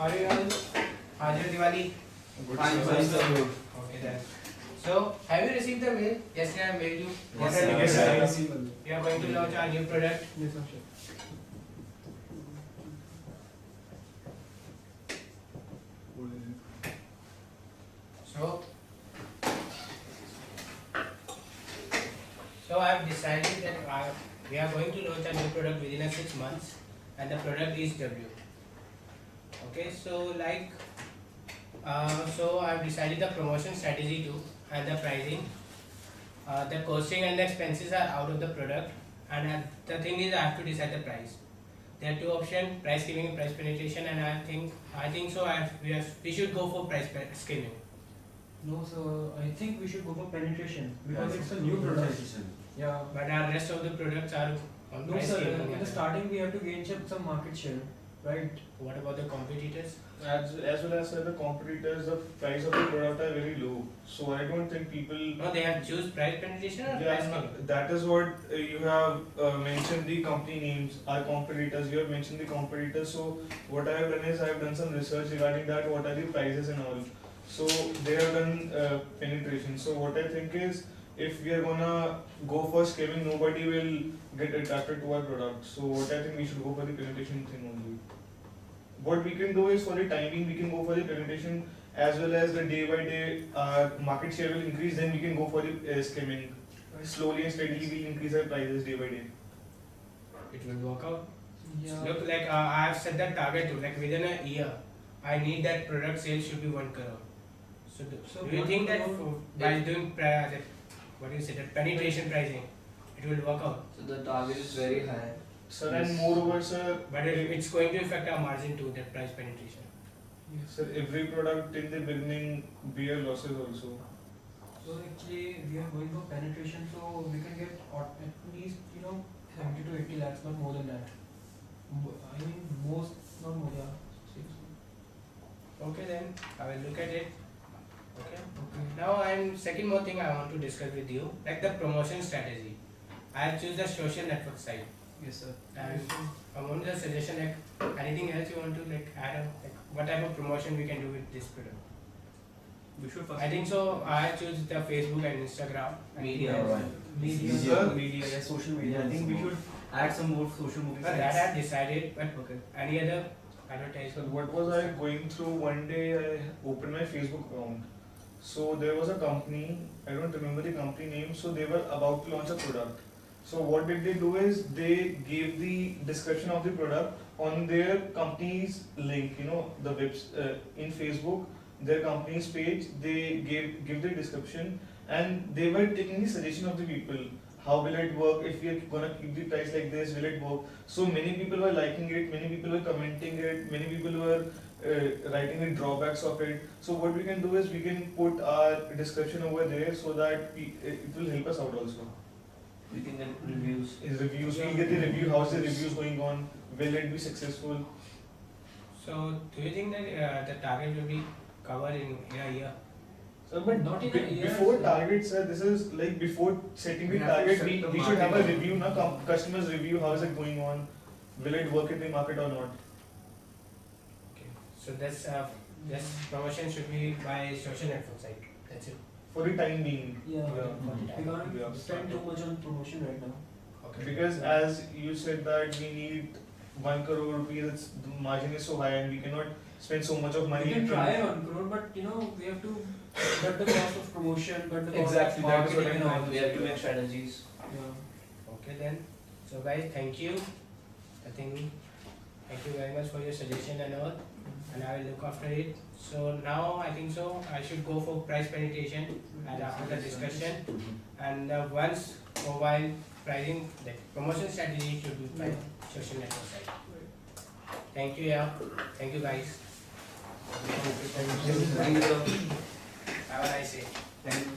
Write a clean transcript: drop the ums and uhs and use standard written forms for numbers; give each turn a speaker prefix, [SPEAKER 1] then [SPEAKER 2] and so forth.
[SPEAKER 1] How are you all? How's your Diwali?
[SPEAKER 2] Fine, sir.
[SPEAKER 1] Okay then. So, have you received the mail? Yesterday I mailed you.
[SPEAKER 2] Yes, sir.
[SPEAKER 1] We are going to launch our new product.
[SPEAKER 2] Yes, sir.
[SPEAKER 1] So, I have decided that we are going to launch a new product within a 6 months, and the product is W. Okay, so I have decided the promotion strategy too, and the pricing. The costing and the expenses are out of the product, and the thing is I have to decide the price. There are two options: price skimming and price penetration, and I think so. We should go for price skimming.
[SPEAKER 2] No, sir. I think we should go for penetration because it's a new product. Yeah.
[SPEAKER 1] But our rest of the products are on
[SPEAKER 2] No,
[SPEAKER 1] price
[SPEAKER 2] sir.
[SPEAKER 1] skimming.
[SPEAKER 2] In the starting, we have to gain some market share, right?
[SPEAKER 1] What about the competitors?
[SPEAKER 3] As well as the competitors, the price of the product are very low. So I don't think people.
[SPEAKER 1] No, they have choose price penetration or price
[SPEAKER 3] Yeah,
[SPEAKER 1] skimming.
[SPEAKER 3] that is what you have mentioned the company names, our competitors. You have mentioned the competitors. So what I have done is I have done some research regarding that. What are the prices and all. So they have done penetration. So what I think is, if we are gonna go for skimming, nobody will get attracted to our product. So what I think we should go for the penetration thing only. What we can do is, for the timing, we can go for the penetration, as well as the day by day market share will increase. Then we can go for the skimming. Slowly and steadily we'll increase our prices day by day.
[SPEAKER 1] It will work out.
[SPEAKER 2] Yeah.
[SPEAKER 1] Look, like I have set that target to, like within a year, I need that product sales should be 1 crore. So do you
[SPEAKER 2] 1
[SPEAKER 1] think that
[SPEAKER 2] crore,
[SPEAKER 1] by doing what do you say, that penetration pricing, it will work out?
[SPEAKER 4] So the target is very high.
[SPEAKER 3] Sir, and moreover, sir,
[SPEAKER 1] But it's going to affect our margin too, that price penetration.
[SPEAKER 3] sir, every product in the beginning bear losses also.
[SPEAKER 2] So actually, we are going for penetration, so we can get at least 70 to 80 lakhs, not more than that. I mean, most, not more. Yeah.
[SPEAKER 1] Okay then, I will look at it. Okay.
[SPEAKER 2] Okay.
[SPEAKER 1] Now second more thing I want to discuss with you, like the promotion strategy. I have choose the social network site.
[SPEAKER 2] Yes, sir.
[SPEAKER 1] And I want the suggestion, like anything else you want to like add on, like what type of promotion we can do with this product.
[SPEAKER 2] We should first.
[SPEAKER 1] I think so. I choose the Facebook and Instagram.
[SPEAKER 4] Media, right.
[SPEAKER 2] Media,
[SPEAKER 3] Sir,
[SPEAKER 2] media, yeah, social media. I think we should
[SPEAKER 4] Add some more social media.
[SPEAKER 1] But that I have decided. But
[SPEAKER 2] Okay.
[SPEAKER 1] any other
[SPEAKER 3] So
[SPEAKER 1] advertisement?
[SPEAKER 3] what was I going through? One day I opened my Facebook account. So there was a company, I don't remember the company name, so they were about to launch a product. So what did they do is, they gave the description of the product on their company's link, the webs in Facebook, their company's page. They give the description, and they were taking the suggestion of the people. How will it work? If we are gonna keep the price like this, will it work? So many people were liking it, many people were commenting it, many people were writing the drawbacks of it. So what we can do is, we can put our description over there, so that it will help us out also.
[SPEAKER 4] We can get reviews.
[SPEAKER 3] Is reviews, we'll get the review, how's the reviews going on, will it be successful?
[SPEAKER 1] So do you think that the target will be covered in a year?
[SPEAKER 3] So, but
[SPEAKER 2] Not in a year,
[SPEAKER 3] before
[SPEAKER 2] sir.
[SPEAKER 3] target, sir, this is like before setting the
[SPEAKER 4] We have to
[SPEAKER 3] target,
[SPEAKER 4] set
[SPEAKER 3] we,
[SPEAKER 4] the
[SPEAKER 3] we should have a
[SPEAKER 4] market.
[SPEAKER 3] review, customers review, how is it going on, will it work in the market or not?
[SPEAKER 1] Okay. So this promotion should be by social network site. That's it.
[SPEAKER 3] For the time being.
[SPEAKER 2] Yeah.
[SPEAKER 3] Yeah.
[SPEAKER 2] We can't
[SPEAKER 3] Yeah.
[SPEAKER 2] spend too much on promotion right now.
[SPEAKER 1] Okay.
[SPEAKER 3] Because as you said that we need 1 crore rupees, the margin is so high and we cannot spend so much of money.
[SPEAKER 2] We can
[SPEAKER 3] in-
[SPEAKER 2] try 1 crore, but we have to cut the cost of promotion, cut the cost
[SPEAKER 4] Exactly,
[SPEAKER 2] of
[SPEAKER 4] that is what
[SPEAKER 2] marketing and all.
[SPEAKER 4] We have to make strategies.
[SPEAKER 2] Yeah.
[SPEAKER 1] Okay then. So guys, thank you. Thank you very much for your suggestion and all, and I will look after it. So now I think so I should go for price penetration, and after the discussion, and once mobile pricing, the promotion strategy should be by social network site. Thank you, yeah. Thank you guys.
[SPEAKER 4] Thank you.
[SPEAKER 1] Have a nice day.
[SPEAKER 4] Thank you.